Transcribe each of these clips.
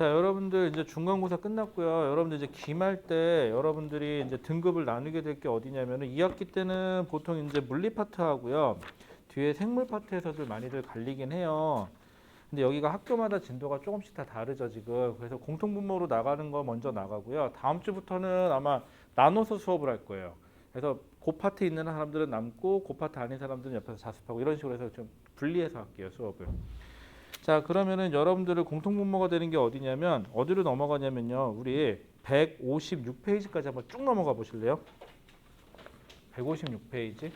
자, 여러분들 이제 중간고사 끝났고요. 여러분들 이제 기말 때 여러분들이 이제 등급을 나누게 될 게 어디냐면은 2학기 때는 보통 이제 물리 파트 하고요. 뒤에 생물 파트에서들 많이들 갈리긴 해요. 근데 여기가 학교마다 진도가 조금씩 다 다르죠, 지금. 그래서 공통분모로 나가는 거 먼저 나가고요. 다음 주부터는 아마 나눠서 수업을 할 거예요. 그래서 그 파트 있는 사람들은 남고 그 파트 아닌 사람들은 옆에서 자습하고 이런 식으로 해서 좀 분리해서 할게요, 수업을. 자, 그러면은 여러분들의 공통분모가 되는 게 어디냐면 어디로 넘어가냐면요. 우리 156페이지까지 한번 쭉 넘어가 보실래요? 156페이지.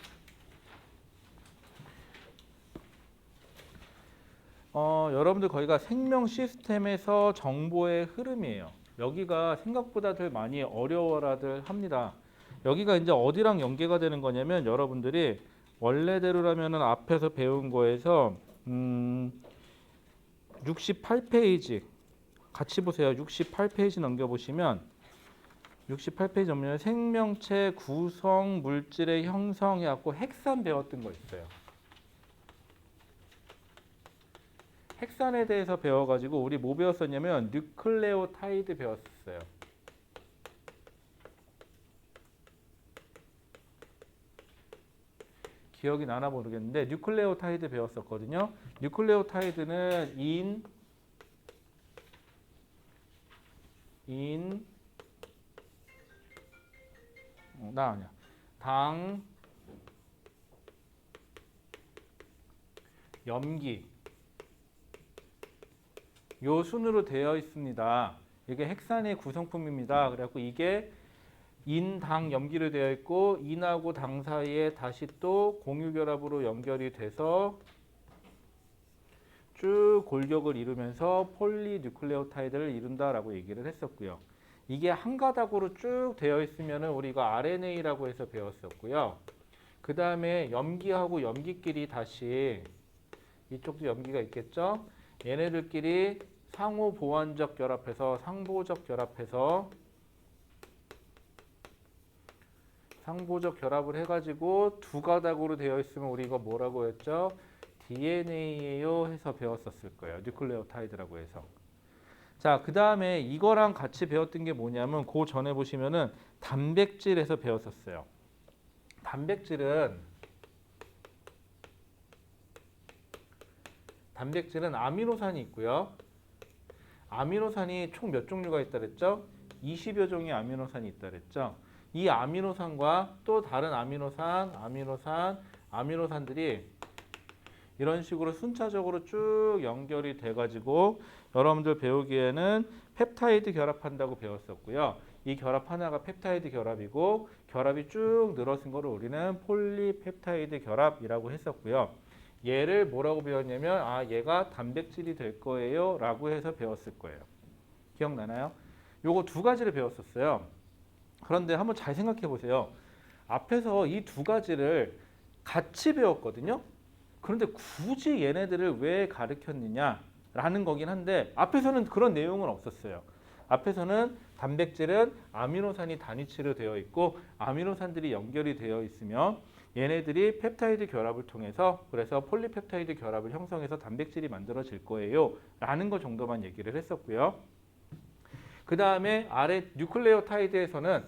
여러분들 거기가 생명 시스템에서 정보의 흐름이에요. 여기가 생각보다들 많이 어려워라들 합니다. 여기가 이제 어디랑 연계가 되는 거냐면 여러분들이 원래대로라면은 앞에서 배운 거에서 68페이지 같이 보세요. 68페이지 넘겨보시면 68페이지 넘으면 생명체 구성 물질의 형성해갖고 핵산 배웠던 거 있어요. 핵산에 대해서 배워가지고 우리 뭐 배웠었냐면 뉴클레오타이드 배웠어요. 기억이 나나 모르겠는데 뉴클레오타이드 배웠었거든요. 뉴클레오타이드는 아니야. 당, 염기 요 순으로 되어 있습니다. 이게 핵산의 구성품입니다. 그래갖고 이게 인, 당, 염기로 되어 있고 인하고 당 사이에 다시 또 공유결합으로 연결이 돼서 쭉 골격을 이루면서 폴리뉴클레오타이드를 이룬다라고 얘기를 했었고요. 이게 한 가닥으로 쭉 되어 있으면은 우리가 RNA라고 해서 배웠었고요. 그 다음에 염기하고 염기끼리 다시 이쪽도 염기가 있겠죠. 얘네들끼리 상호 보완적 결합해서 상보적 결합을 해가지고 두 가닥으로 되어 있으면 우리 이거 뭐라고 했죠? DNA예요 해서 배웠었을 거예요. 뉴클레오타이드라고 해서. 자, 그 다음에 이거랑 같이 배웠던 게 뭐냐면 그 전에 보시면은 단백질에서 배웠었어요. 단백질은 아미노산이 있고요. 아미노산이 총 몇 종류가 있다 그랬죠? 20여 종의 아미노산이 있다 그랬죠? 이 아미노산과 또 다른 아미노산들이 이런 식으로 순차적으로 쭉 연결이 돼가지고 여러분들 배우기에는 펩타이드 결합한다고 배웠었고요. 이 결합 하나가 펩타이드 결합이고 결합이 쭉 늘어진 거를 우리는 폴리펩타이드 결합이라고 했었고요. 얘를 뭐라고 배웠냐면 얘가 단백질이 될 거예요 라고 해서 배웠을 거예요. 기억나나요? 요거 두 가지를 배웠었어요. 그런데 한번 잘 생각해 보세요. 앞에서 이 두 가지를 같이 배웠거든요. 그런데 굳이 얘네들을 왜 가르쳤느냐라는 거긴 한데 앞에서는 그런 내용은 없었어요. 앞에서는 단백질은 아미노산이 단위치로 되어 있고 아미노산들이 연결이 되어 있으며 얘네들이 펩타이드 결합을 통해서 그래서 폴리펩타이드 결합을 형성해서 단백질이 만들어질 거예요 라는 거 정도만 얘기를 했었고요. 그 다음에 아래 뉴클레오타이드에서는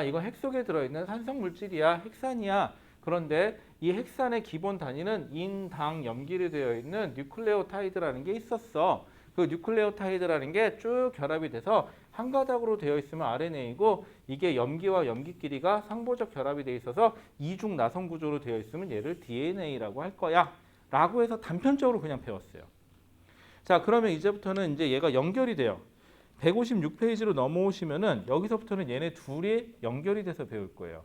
이거 핵 속에 들어있는 산성 물질이야, 핵산이야. 그런데 이 핵산의 기본 단위는 인, 당, 염기로 되어 있는 뉴클레오타이드라는 게 있었어. 그 뉴클레오타이드라는 게 쭉 결합이 돼서 한 가닥으로 되어 있으면 RNA이고 이게 염기와 염기끼리가 상보적 결합이 되어 있어서 이중 나선 구조로 되어 있으면 얘를 DNA라고 할 거야 라고 해서 단편적으로 그냥 배웠어요. 자, 그러면 이제부터는 이제 얘가 연결이 돼요. 156페이지로 넘어오시면은 여기서부터는 얘네 둘이 연결이 돼서 배울 거예요.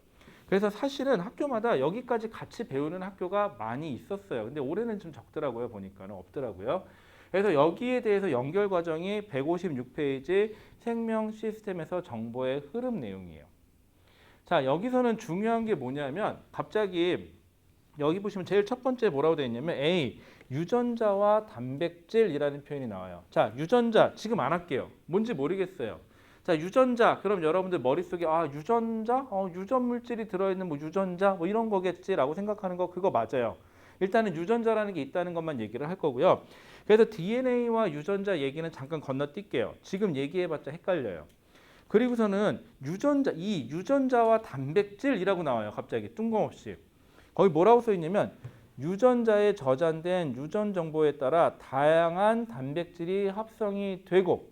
그래서 사실은 학교마다 여기까지 같이 배우는 학교가 많이 있었어요. 근데 올해는 좀 적더라고요. 보니까는 없더라고요. 그래서 여기에 대해서 연결 과정이 156페이지 생명 시스템에서 정보의 흐름 내용이에요. 자, 여기서는 중요한 게 뭐냐면 갑자기 여기 보시면 제일 첫 번째 뭐라고 되어 있냐면 A, 유전자와 단백질이라는 표현이 나와요. 자, 유전자 지금 안 할게요. 뭔지 모르겠어요. 자, 유전자. 그럼 여러분들 머릿속에 유전자? 유전 물질이 들어있는 뭐 유전자? 뭐 이런 거겠지라고 생각하는 거 그거 맞아요. 일단은 유전자라는 게 있다는 것만 얘기를 할 거고요. 그래서 DNA와 유전자 얘기는 잠깐 건너뛸게요. 지금 얘기해봤자 헷갈려요. 그리고서는 이 유전자와 단백질이라고 나와요. 갑자기 뜬금없이. 거기 뭐라고 써 있냐면 유전자에 저장된 유전 정보에 따라 다양한 단백질이 합성이 되고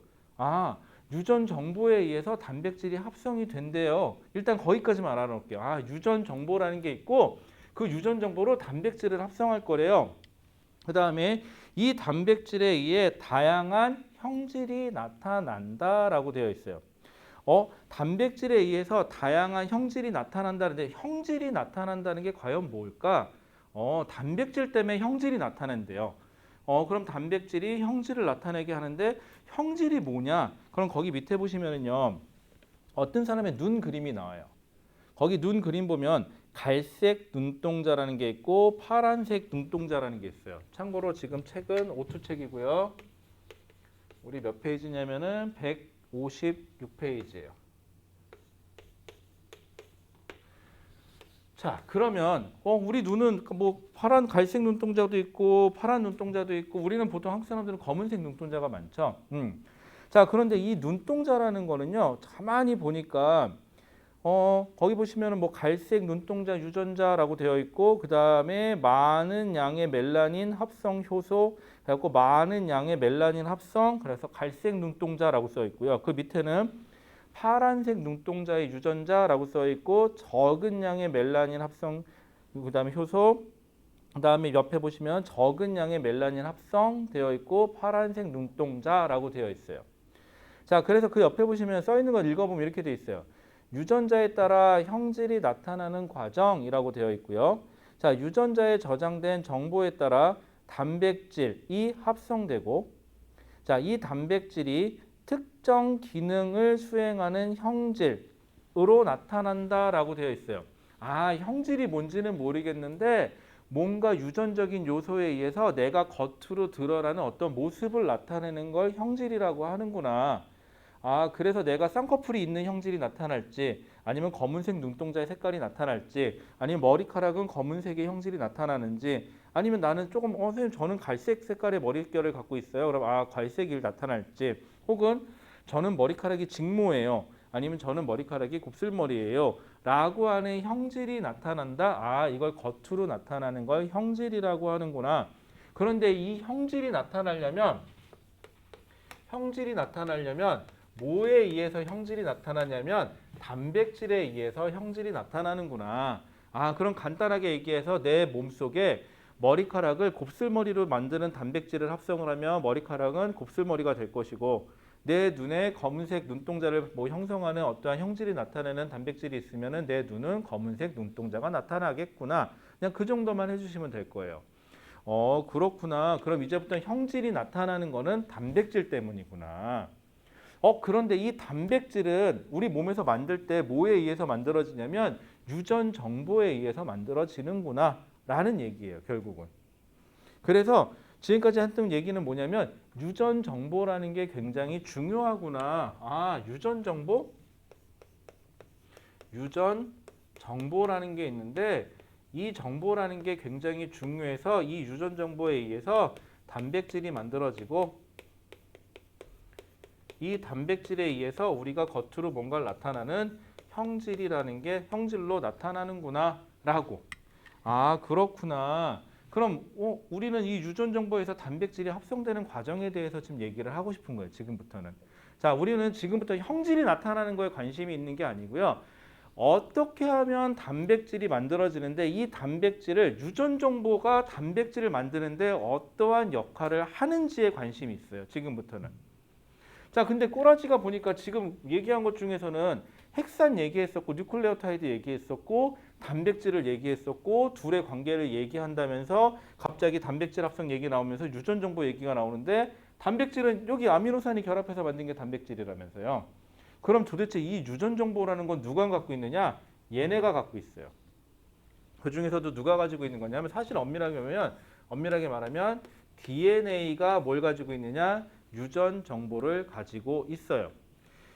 유전 정보에 의해서 단백질이 합성이 된대요. 일단 거기까지만 알아놓을게요. 유전 정보라는 게 있고 그 유전 정보로 단백질을 합성할 거래요. 그 다음에 이 단백질에 의해 다양한 형질이 나타난다라고 되어 있어요. 단백질에 의해서 다양한 형질이 나타난다는데 형질이 나타난다는 게 과연 뭘까? 단백질 때문에 형질이 나타난대요. 그럼 단백질이 형질을 나타내게 하는데 형질이 뭐냐? 그럼 거기 밑에 보시면은요. 어떤 사람의 눈 그림이 나와요. 거기 눈 그림 보면 갈색 눈동자라는 게 있고 파란색 눈동자라는 게 있어요. 참고로 지금 책은 오투책이고요. 우리 몇 페이지냐면은 156페이지예요. 자, 그러면 우리 눈은 뭐 파란 갈색 눈동자도 있고 파란 눈동자도 있고 우리는 보통 한국 사람들은 검은색 눈동자가 많죠. 자, 그런데 이 눈동자라는 거는요. 가만히 보니까 거기 보시면은 뭐 갈색 눈동자 유전자라고 되어 있고 그다음에 많은 양의 멜라닌 합성 효소 그래갖고 많은 양의 멜라닌 합성 그래서 갈색 눈동자라고 써 있고요. 그 밑에는 파란색 눈동자의 유전자라고 써 있고 적은 양의 멜라닌 합성 그다음에 효소 그다음에 옆에 보시면 적은 양의 멜라닌 합성되어 있고 파란색 눈동자라고 되어 있어요. 자, 그래서 그 옆에 보시면 써 있는 거 읽어보면 이렇게 되어 있어요. 유전자에 따라 형질이 나타나는 과정이라고 되어 있고요. 자, 유전자에 저장된 정보에 따라 단백질이 합성되고 자, 이 단백질이 특정 기능을 수행하는 형질으로 나타난다라고 되어 있어요. 형질이 뭔지는 모르겠는데 뭔가 유전적인 요소에 의해서 내가 겉으로 드러나는 어떤 모습을 나타내는 걸 형질이라고 하는구나. 그래서 내가 쌍꺼풀이 있는 형질이 나타날지 아니면 검은색 눈동자의 색깔이 나타날지 아니면 머리카락은 검은색의 형질이 나타나는지 아니면 나는 조금 선생님 저는 갈색 색깔의 머릿결을 갖고 있어요. 그럼 갈색이 나타날지 혹은 저는 머리카락이 직모예요. 아니면 저는 머리카락이 곱슬머리예요. 라고 하는 형질이 나타난다. 이걸 겉으로 나타나는 걸 형질이라고 하는구나. 그런데 이 형질이 나타나려면 뭐에 의해서 형질이 나타나냐면 단백질에 의해서 형질이 나타나는구나. 그럼 간단하게 얘기해서 내 몸속에 머리카락을 곱슬머리로 만드는 단백질을 합성을 하면 머리카락은 곱슬머리가 될 것이고 내 눈에 검은색 눈동자를 형성하는 어떠한 형질이 나타내는 단백질이 있으면 내 눈은 검은색 눈동자가 나타나겠구나. 그냥 그 정도만 해주시면 될 거예요. 그렇구나. 그럼 이제부터 형질이 나타나는 거는 단백질 때문이구나. 그런데 이 단백질은 우리 몸에서 만들 때 뭐에 의해서 만들어지냐면 유전 정보에 의해서 만들어지는구나 라는 얘기예요. 결국은. 그래서 지금까지 했던 얘기는 뭐냐면 유전 정보라는 게 굉장히 중요하구나. 유전 정보라는 게 있는데 이 정보라는 게 굉장히 중요해서 이 유전 정보에 의해서 단백질이 만들어지고 이 단백질에 의해서 우리가 겉으로 뭔가를 나타나는 형질이라는 게 형질로 나타나는구나 라고. 그렇구나. 그럼 우리는 이 유전 정보에서 단백질이 합성되는 과정에 대해서 지금 얘기를 하고 싶은 거예요. 지금부터는. 자, 우리는 지금부터 형질이 나타나는 거에 관심이 있는 게 아니고요. 어떻게 하면 단백질이 만들어지는데 이 단백질을 유전 정보가 단백질을 만드는데 어떠한 역할을 하는지에 관심이 있어요. 지금부터는. 자, 근데 꼬라지가 보니까 지금 얘기한 것 중에서는 핵산 얘기했었고 뉴클레오타이드 얘기했었고 단백질을 얘기했었고 둘의 관계를 얘기한다면서 갑자기 단백질 합성 얘기 나오면서 유전 정보 얘기가 나오는데 단백질은 여기 아미노산이 결합해서 만든 게 단백질이라면서요. 그럼 도대체 이 유전 정보라는 건 누가 갖고 있느냐? 얘네가 갖고 있어요. 그 중에서도 누가 가지고 있는 거냐면 사실 엄밀하게 말하면 DNA가 뭘 가지고 있느냐? 유전 정보를 가지고 있어요.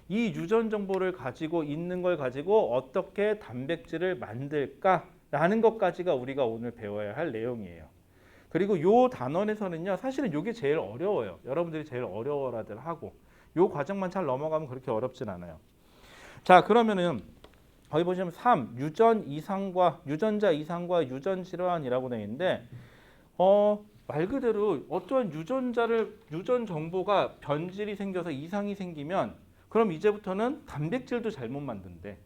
이 유전 정보를 가지고 있는 걸 가지고 어떻게 단백질을 만들까라는 것까지가 우리가 오늘 배워야 할 내용이에요. 그리고 요 단원에서는요, 사실은 요게 제일 어려워요. 여러분들이 제일 어려워라들 하고 요 과정만 잘 넘어가면 그렇게 어렵진 않아요. 자, 그러면은 거기 보시면 3 유전자 이상과 유전 질환이라고 되어 있는데 말 그대로 어떠한 유전 정보가 변질이 생겨서 이상이 생기면 그럼 이제부터는 단백질도 잘못 만든대.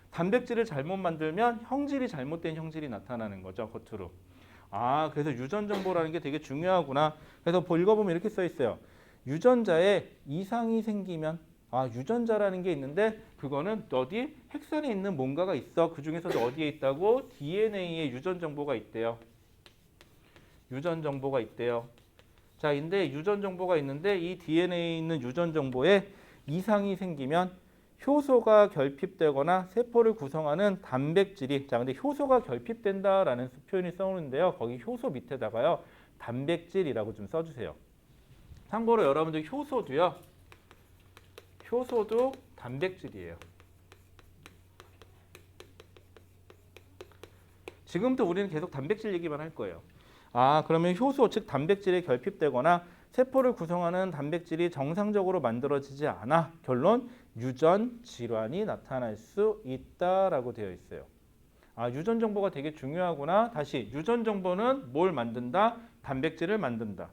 단백질을 잘못 만들면 형질이 잘못된 형질이 나타나는 거죠, 겉으로. 아, 그래서 유전 정보라는 게 되게 중요하구나. 그래서 읽어보면 이렇게 써 있어요. 유전자에 이상이 생기면 유전자라는 게 있는데 그거는 어디 핵산에 있는 뭔가가 있어. 그 중에서도 어디에 있다고? DNA에 유전 정보가 있대요. 유전 정보가 있대요. 자, 근데 유전 정보가 있는데 이 DNA에 있는 유전 정보에 이상이 생기면 효소가 결핍되거나 세포를 구성하는 단백질이 근데 효소가 결핍된다라는 표현이 써오는데요. 거기 효소 밑에다가요. 단백질이라고 좀 써주세요. 참고로 여러분들 효소도 단백질이에요. 지금부터 우리는 계속 단백질 얘기만 할 거예요. 그러면 효소, 즉 단백질에 결핍되거나 세포를 구성하는 단백질이 정상적으로 만들어지지 않아 결론 유전 질환이 나타날 수 있다라고 되어 있어요. 유전 정보가 되게 중요하구나. 다시 유전 정보는 뭘 만든다? 단백질을 만든다.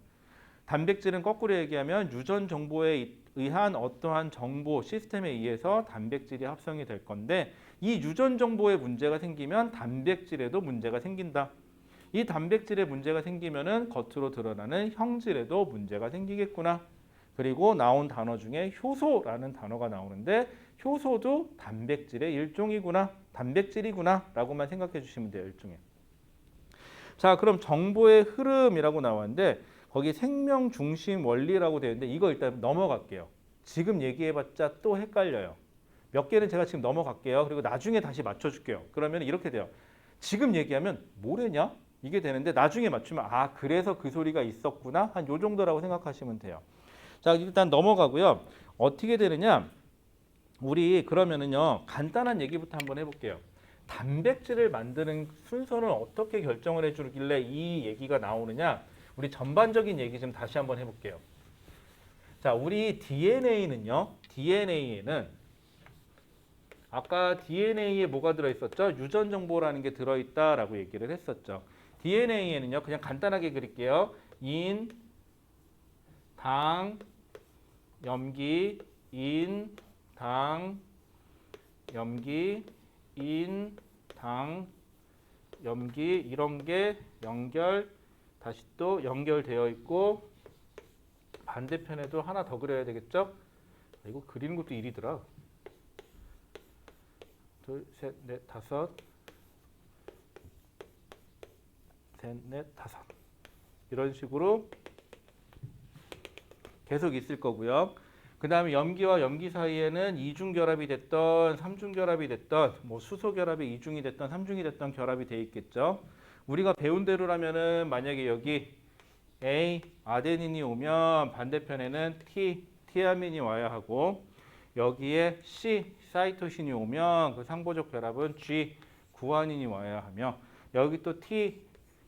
단백질은 거꾸로 얘기하면 유전 정보에 의한 어떠한 정보 시스템에 의해서 단백질이 합성이 될 건데 이 유전 정보에 문제가 생기면 단백질에도 문제가 생긴다. 이 단백질에 문제가 생기면은 겉으로 드러나는 형질에도 문제가 생기겠구나. 그리고 나온 단어 중에 효소라는 단어가 나오는데 효소도 단백질의 일종이구나. 단백질이구나 라고만 생각해 주시면 돼요. 일종의. 자, 그럼 정보의 흐름이라고 나왔는데 거기 생명 중심 원리라고 되어 있는데 이거 일단 넘어갈게요. 지금 얘기해봤자 또 헷갈려요. 몇 개는 제가 지금 넘어갈게요. 그리고 나중에 다시 맞춰줄게요. 그러면 이렇게 돼요. 지금 얘기하면 뭐래냐? 이게 되는데 나중에 맞추면 그래서 그 소리가 있었구나. 한 요 정도라고 생각하시면 돼요. 자, 일단 넘어가고요. 어떻게 되느냐? 우리 그러면은요. 간단한 얘기부터 한번 해볼게요. 단백질을 만드는 순서는 어떻게 결정을 해주길래 이 얘기가 나오느냐? 우리 전반적인 얘기 좀 다시 한번 해볼게요. 자, 우리 DNA는요. DNA에는 아까 DNA에 뭐가 들어있었죠? 유전 정보라는 게 들어있다라고 얘기를 했었죠. DNA에는요. 그냥 간단하게 그릴게요. 인, 당, 염기, 인, 당, 염기, 인, 당, 염기 이런 게 다시 또 연결되어 있고 반대편에도 하나 더 그려야 되겠죠? 이거 그리는 것도 일이더라. 둘, 셋, 넷, 다섯. 셋, 넷, 다섯. 이런 식으로 계속 있을 거고요. 그 다음에 염기와 염기 사이에는 이중결합이 됐던 삼중결합이 됐던 수소결합이 이중이 됐던 삼중이 됐던 결합이 돼 있겠죠. 우리가 배운 대로라면은 만약에 여기 A 아데닌이 오면 반대편에는 T 티아민이 와야 하고 여기에 C 사이토신이 오면 그 상보적 결합은 G 구아닌이 와야 하며 여기 또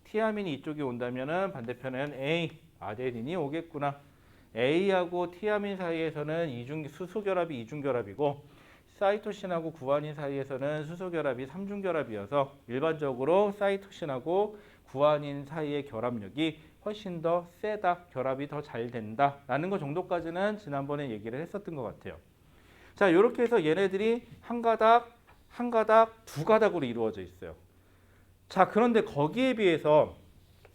티아민이 이쪽에 온다면은 반대편에는 A 아데닌이 오겠구나. A하고 티아민 사이에서는 수소결합이 이중결합이고 사이토신하고 구아닌 사이에서는 수소결합이 삼중결합이어서 일반적으로 사이토신하고 구아닌 사이의 결합력이 훨씬 더 세다, 결합이 더 잘 된다라는 것 정도까지는 지난번에 얘기를 했었던 것 같아요. 자, 이렇게 해서 얘네들이 한 가닥, 두 가닥으로 이루어져 있어요. 자, 그런데 거기에 비해서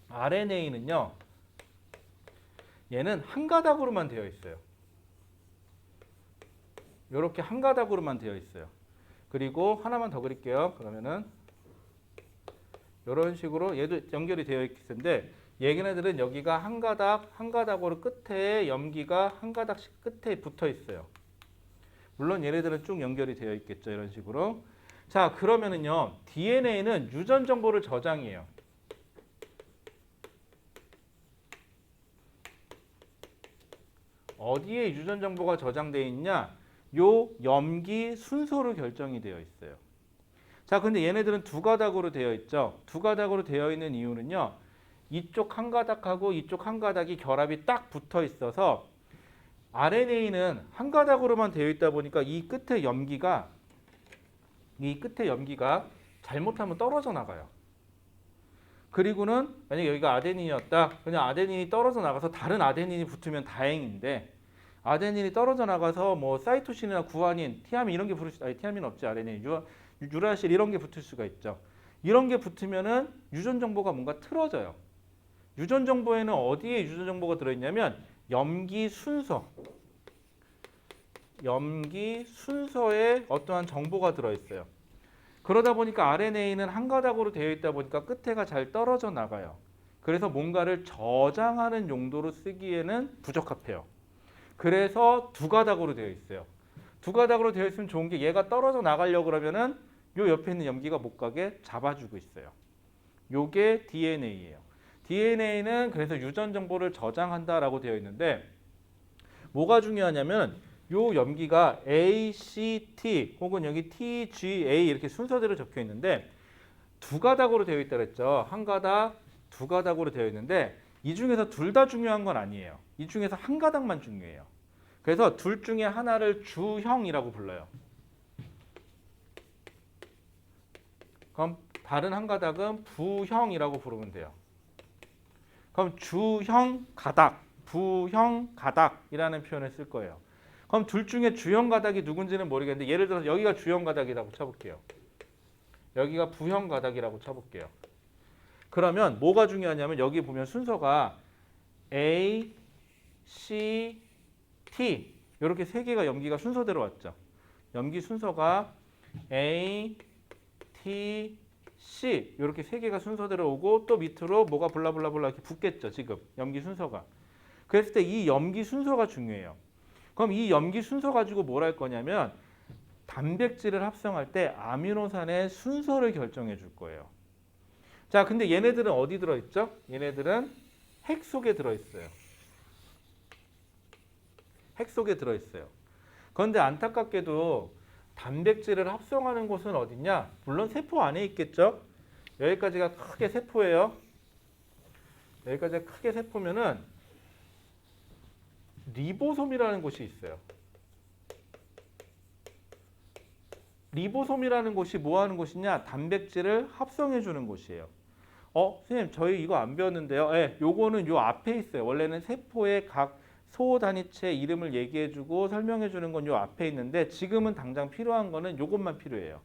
RNA는요, 얘는 한 가닥으로만 되어 있어요. 이렇게 한 가닥으로만 되어 있어요. 그리고 하나만 더 그릴게요. 그러면은 이런 식으로 얘도 연결이 되어 있을 텐데 얘네들은 여기가 한 가닥으로 끝에 염기가 한 가닥씩 끝에 붙어 있어요. 물론 얘네들은 쭉 연결이 되어 있겠죠. 이런 식으로. 자, 그러면은요. DNA는 유전 정보를 저장해요. 어디에 유전 정보가 저장되어 있냐? 요 염기 순서로 결정이 되어 있어요. 자, 근데 얘네들은 두 가닥으로 되어 있죠. 두 가닥으로 되어 있는 이유는요. 이쪽 한 가닥하고 이쪽 한 가닥이 결합이 딱 붙어 있어서 RNA는 한 가닥으로만 되어 있다 보니까 이 끝에 염기가 잘못하면 떨어져 나가요. 그리고는 만약에 여기가 아데닌이었다. 그냥 아데닌이 떨어져 나가서 다른 아데닌이 붙으면 다행인데 아데닌이 떨어져 나가서 뭐 사이토신이나 구아닌, 티아민 이런 게 붙을 수, 아니 티아민 없지 아데닌, 유라실 이런 게 붙을 수가 있죠. 이런 게 붙으면은 유전 정보가 뭔가 틀어져요. 유전 정보에는 어디에 유전 정보가 들어있냐면 염기 순서에 어떠한 정보가 들어있어요. 그러다 보니까 RNA는 한 가닥으로 되어 있다 보니까 끝에가 잘 떨어져 나가요. 그래서 뭔가를 저장하는 용도로 쓰기에는 부적합해요. 그래서 두 가닥으로 되어 있어요. 두 가닥으로 되어 있으면 좋은 게 얘가 떨어져 나가려고 그러면은 요 옆에 있는 염기가 못 가게 잡아주고 있어요. 요게 DNA예요. DNA는 그래서 유전 정보를 저장한다라고 되어 있는데 뭐가 중요하냐면 요 염기가 A, C, T 혹은 여기 T, G, A 이렇게 순서대로 적혀 있는데 두 가닥으로 되어 있다 그랬죠. 한 가닥, 두 가닥으로 되어 있는데 이 중에서 둘 다 중요한 건 아니에요. 이 중에서 한 가닥만 중요해요. 그래서 둘 중에 하나를 주형이라고 불러요. 그럼 다른 한 가닥은 부형이라고 부르면 돼요. 그럼 주형 가닥, 부형 가닥이라는 표현을 쓸 거예요. 그럼 둘 중에 주형 가닥이 누군지는 모르겠는데 예를 들어서 여기가 주형 가닥이라고 쳐볼게요. 여기가 부형 가닥이라고 쳐볼게요. 그러면 뭐가 중요하냐면 여기 보면 순서가 A, C, T 이렇게 세 개가 염기가 순서대로 왔죠. 염기 순서가 A, T, C 이렇게 세 개가 순서대로 오고 또 밑으로 뭐가 블라블라블라 이렇게 붙겠죠. 지금 염기 순서가. 그랬을 때 이 염기 순서가 중요해요. 그럼 이 염기 순서 가지고 뭘 할 거냐면 단백질을 합성할 때 아미노산의 순서를 결정해 줄 거예요. 자, 근데 얘네들은 어디 들어있죠? 얘네들은 핵 속에 들어있어요. 핵 속에 들어있어요. 그런데 안타깝게도 단백질을 합성하는 곳은 어디냐? 물론 세포 안에 있겠죠? 여기까지가 크게 세포예요. 여기까지가 크게 세포면은 리보솜이라는 곳이 있어요. 리보솜이라는 곳이 뭐 하는 곳이냐? 단백질을 합성해 주는 곳이에요. 선생님 저희 이거 안 배웠는데요. 네, 요거는 요 앞에 있어요. 원래는 세포의 각 소단위체 이름을 얘기해 주고 설명해 주는 건 요 앞에 있는데 지금은 당장 필요한 거는 요것만 필요해요.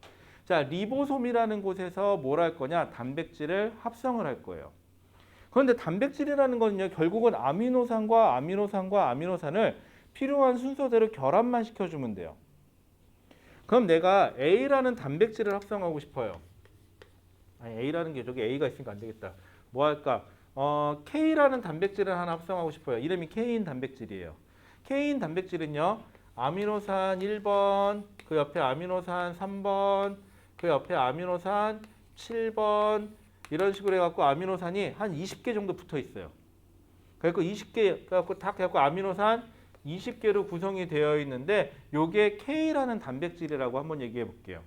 자, 리보솜이라는 곳에서 뭘 할 거냐? 단백질을 합성을 할 거예요. 그런데 단백질이라는 거는요, 결국은 아미노산과 아미노산을 필요한 순서대로 결합만 시켜주면 돼요. 그럼 내가 A라는 단백질을 합성하고 싶어요. 아니, A라는 게 저기 A가 있으니까 안 되겠다. 뭐 할까? K라는 단백질을 하나 합성하고 싶어요. 이름이 K인 단백질이에요. K인 단백질은요, 아미노산 1번, 그 옆에 아미노산 3번, 그 옆에 아미노산 7번, 이런 식으로 해갖고 아미노산이 한 20개 정도 붙어 있어요. 그래갖고 20개, 그래갖고 아미노산 20개로 구성이 되어 있는데, 요게 K라는 단백질이라고 한번 얘기해 볼게요.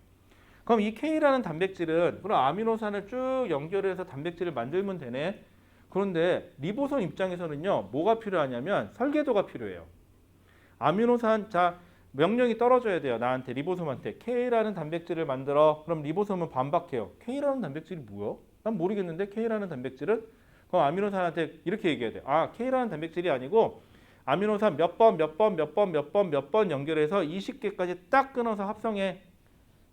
그럼 이 K라는 단백질은, 그럼 아미노산을 쭉 연결해서 단백질을 만들면 되네. 그런데 리보솜 입장에서는요, 뭐가 필요하냐면 설계도가 필요해요. 아미노산, 자, 명령이 떨어져야 돼요. 나한테, 리보솜한테. K라는 단백질을 만들어. 그럼 리보솜은 반박해요. K라는 단백질이 뭐야? 난 모르겠는데 K라는 단백질은? 그럼 아미노산한테 이렇게 얘기해야 돼. 아, K라는 단백질이 아니고 아미노산 몇 번 연결해서 20개까지 딱 끊어서 합성해.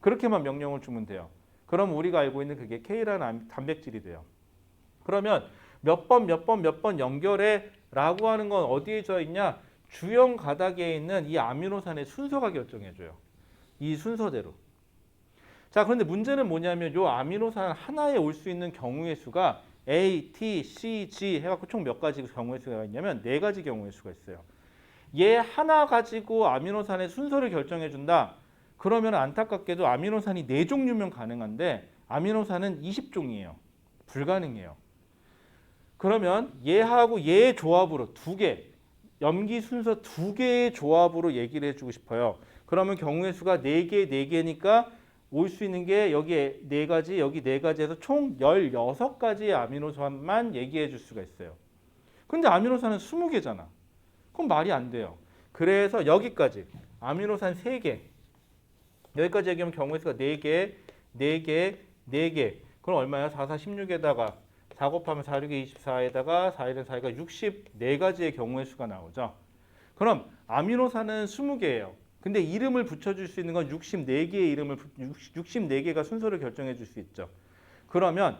그렇게만 명령을 주면 돼요. 그럼 우리가 알고 있는 그게 K라는 단백질이 돼요. 그러면 몇 번 연결해 라고 하는 건 어디에 져 있냐? 주형 가닥에 있는 이 아미노산의 순서가 결정해줘요. 이 순서대로. 자, 그런데 문제는 뭐냐면 이 아미노산 하나에 올 수 있는 경우의 수가 A, T, C, G 해갖고 총 몇 가지 경우의 수가 있냐면 4가지 경우의 수가 있어요. 얘 하나 가지고 아미노산의 순서를 결정해준다. 그러면 안타깝게도 아미노산이 4종류면 가능한데 아미노산은 20종이에요. 불가능해요. 그러면 얘하고 얘의 조합으로 2개, 염기 순서 2개의 조합으로 얘기를 해주고 싶어요. 그러면 경우의 수가 4개, 4개니까 올 수 있는 게 여기 네 가지, 여기 네 가지에서 총 16가지의 아미노산만 얘기해 줄 수가 있어요. 근데 아미노산은 20개잖아. 그럼 말이 안 돼요. 그래서 여기까지 아미노산 3개. 여기까지 얘기하면 경우의 수가 4개, 4개, 4개. 그럼 얼마야? 4, 4, 16에다가 4 곱하면 4, 6에 24에다가 4, 1은 4가 64가지의 경우의 수가 나오죠. 그럼 아미노산은 20개예요. 근데 이름을 붙여줄 수 있는 건 64개의 이름을 64개가 순서를 결정해 줄 수 있죠. 그러면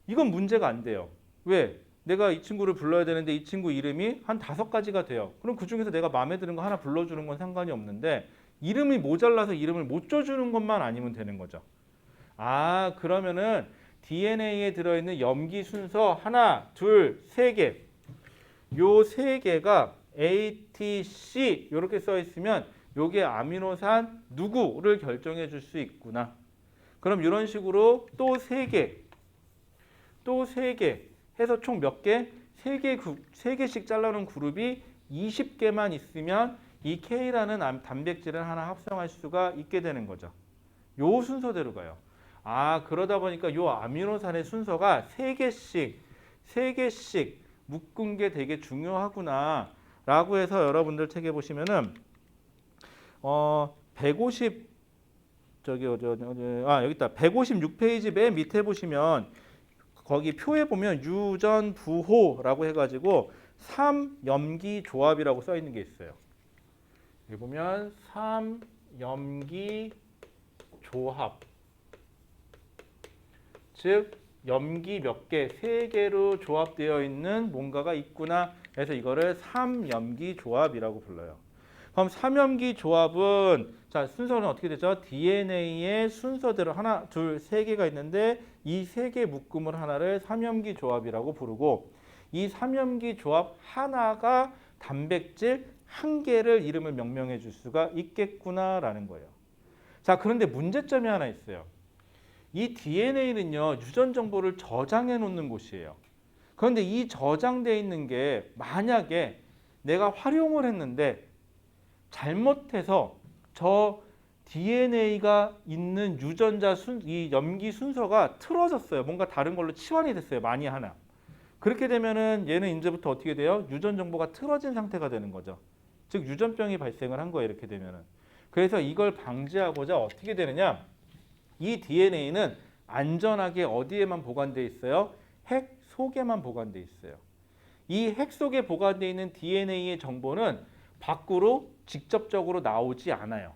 이건 문제가 안 돼요. 왜? 내가 이 친구를 불러야 되는데 이 친구 이름이 한 5가지가 돼요. 그럼 그중에서 내가 마음에 드는 거 하나 불러주는 건 상관이 없는데 이름이 모자라서 이름을 못 줘주는 것만 아니면 되는 거죠. 아, 그러면은 DNA에 들어있는 염기 순서 하나, 둘, 세 개. 요 세 개가 A, T, C 이렇게 써 있으면 요게 아미노산 누구를 결정해 줄 수 있구나. 그럼 이런 식으로 또 세 개, 또 세 개 해서 총 몇 개? 세 개씩 잘라놓은 그룹이 20개만 있으면 이 K라는 단백질을 하나 합성할 수가 있게 되는 거죠. 요 순서대로 가요. 아, 그러다 보니까 요 아미노산의 순서가 세 개씩 묶은 게 되게 중요하구나 라고 해서 여러분들 책에 보시면은 150 여기 있다. 156페이지 맨 밑에 보시면 거기 표에 보면 유전부호라고 해가지고 3염기 조합이라고 써 있는 게 있어요. 여기 보면 3염기 조합, 즉 염기 몇 개, 3개로 조합되어 있는 뭔가가 있구나 해서 이거를 3염기 조합이라고 불러요. 그럼 3염기 조합은 자 순서는 어떻게 되죠? DNA의 순서대로 하나, 둘, 세 개가 있는데 이 세 개 묶음을 하나를 3염기 조합이라고 부르고 이 3염기 조합 하나가 단백질 한 개를 이름을 명명해 줄 수가 있겠구나라는 거예요. 자, 그런데 문제점이 하나 있어요. 이 DNA는요 유전 정보를 저장해 놓는 곳이에요. 그런데 이 저장되어 있는 게 만약에 내가 활용을 했는데 잘못해서 저 DNA가 있는 유전자 이 염기 순서가 틀어졌어요. 뭔가 다른 걸로 치환이 됐어요. 많이 하나. 그렇게 되면은 얘는 이제부터 어떻게 돼요? 유전 정보가 틀어진 상태가 되는 거죠. 즉 유전병이 발생을 한 거예요. 이렇게 되면은. 그래서 이걸 방지하고자 어떻게 되느냐? 이 DNA는 안전하게 어디에만 보관되어 있어요? 핵 속에만 보관되어 있어요. 이 핵 속에 보관되어 있는 DNA의 정보는 밖으로 직접적으로 나오지 않아요.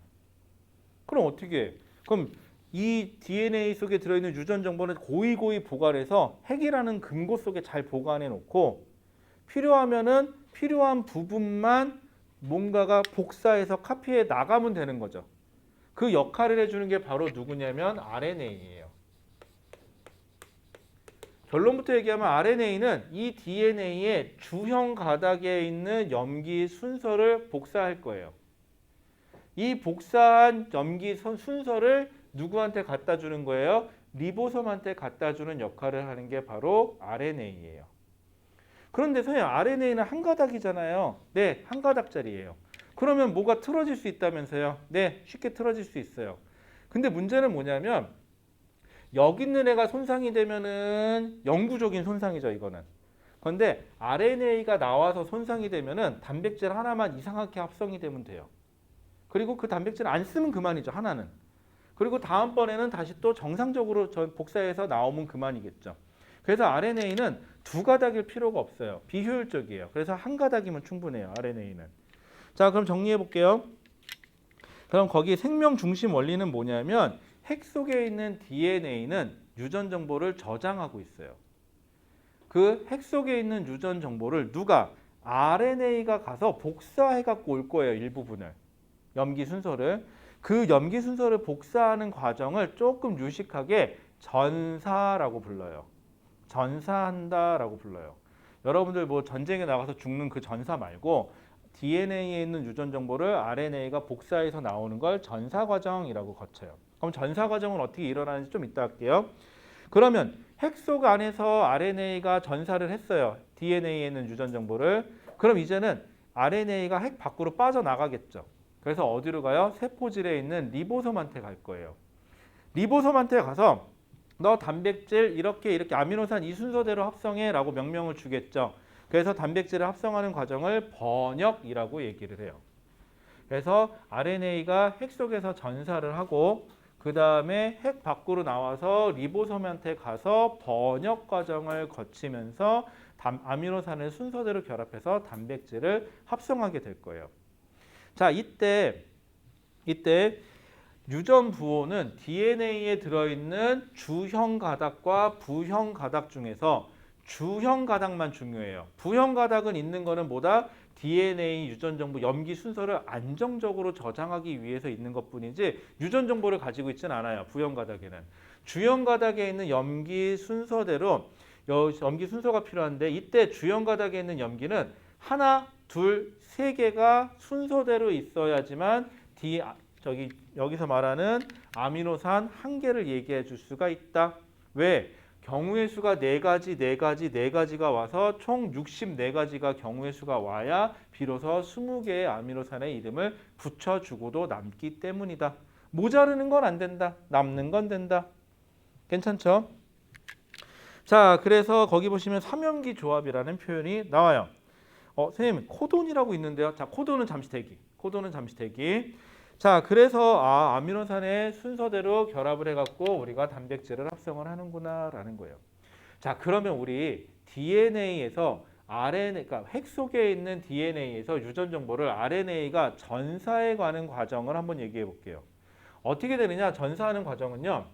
그럼 어떻게 해? 그럼 이 DNA 속에 들어있는 유전 정보는 고이고이 보관해서 핵이라는 금고 속에 잘 보관해 놓고 필요하면은 필요한 부분만 뭔가가 복사해서 카피해 나가면 되는 거죠. 그 역할을 해주는 게 바로 누구냐면 RNA예요. 결론부터 얘기하면 RNA는 이 DNA의 주형 가닥에 있는 염기 순서를 복사할 거예요. 이 복사한 염기 순서를 누구한테 갖다 주는 거예요? 리보솜한테 갖다 주는 역할을 하는 게 바로 RNA예요. 그런데 선생님 RNA는 한 가닥이잖아요. 네, 한 가닥짜리예요. 그러면 뭐가 틀어질 수 있다면서요? 네, 쉽게 틀어질 수 있어요. 근데 문제는 뭐냐면 여기 있는 애가 손상이 되면은 영구적인 손상이죠, 이거는. 그런데 RNA가 나와서 손상이 되면은 단백질 하나만 이상하게 합성이 되면 돼요. 그리고 그 단백질 안 쓰면 그만이죠, 하나는. 그리고 다음번에는 다시 또 정상적으로 복사해서 나오면 그만이겠죠. 그래서 RNA는 두 가닥일 필요가 없어요. 비효율적이에요. 그래서 한 가닥이면 충분해요, RNA는. 자, 그럼 정리해 볼게요. 그럼 거기 생명 중심 원리는 뭐냐면 핵 속에 있는 DNA는 유전 정보를 저장하고 있어요. 그 핵 속에 있는 유전 정보를 누가 RNA가 가서 복사해 갖고 올 거예요, 일부분을. 염기 순서를. 그 염기 순서를 복사하는 과정을 조금 유식하게 전사라고 불러요. 전사한다라고 불러요. 여러분들 뭐 전쟁에 나가서 죽는 그 전사 말고 DNA에 있는 유전 정보를 RNA가 복사해서 나오는 걸 전사 과정이라고 거쳐요. 그럼 전사 과정은 어떻게 일어나는지 좀 이따 할게요. 그러면 핵 속 안에서 RNA가 전사를 했어요. DNA에 있는 유전 정보를. 그럼 이제는 RNA가 핵 밖으로 빠져나가겠죠. 그래서 어디로 가요? 세포질에 있는 리보솜한테 갈 거예요. 리보솜한테 가서 너 단백질 이렇게 아미노산 이 순서대로 합성해 라고 명령을 주겠죠. 그래서 단백질을 합성하는 과정을 번역이라고 얘기를 해요. 그래서 RNA가 핵 속에서 전사를 하고 그 다음에 핵 밖으로 나와서 리보솜한테 가서 번역 과정을 거치면서 아미노산을 순서대로 결합해서 단백질을 합성하게 될 거예요. 자, 이때 유전 부호는 DNA에 들어있는 주형 가닥과 부형 가닥 중에서 주형 가닥만 중요해요. 부형 가닥은 있는 거는 뭐다? DNA 유전 정보 염기 순서를 안정적으로 저장하기 위해서 있는 것뿐이지 유전 정보를 가지고 있지는 않아요. 부형 가닥에는. 주형 가닥에 있는 염기 순서대로 염기 순서가 필요한데 이때 주형 가닥에 있는 염기는 하나, 둘, 세 개가 순서대로 있어야지만 여기서 말하는 아미노산 한 개를 얘기해 줄 수가 있다. 왜? 경우의 수가 4가지가 와서 총 64가지가 경우의 수가 와야 비로소 20개의 아미노산의 이름을 붙여주고도 남기 때문이다. 모자르는 건 안 된다. 남는 건 된다. 괜찮죠? 자, 그래서 거기 보시면 삼염기 조합이라는 표현이 나와요. 선생님, 코돈이라고 있는데요. 자, 코돈은 잠시 대기. 자, 그래서 아미노산의 순서대로 결합을 해갖고 우리가 단백질을 합성을 하는구나라는 거예요. 자, 그러면 우리 DNA에서 그러니까 핵 속에 있는 DNA에서 유전 정보를 RNA가 전사해 가는 과정을 한번 얘기해 볼게요. 어떻게 되느냐? 전사하는 과정은요.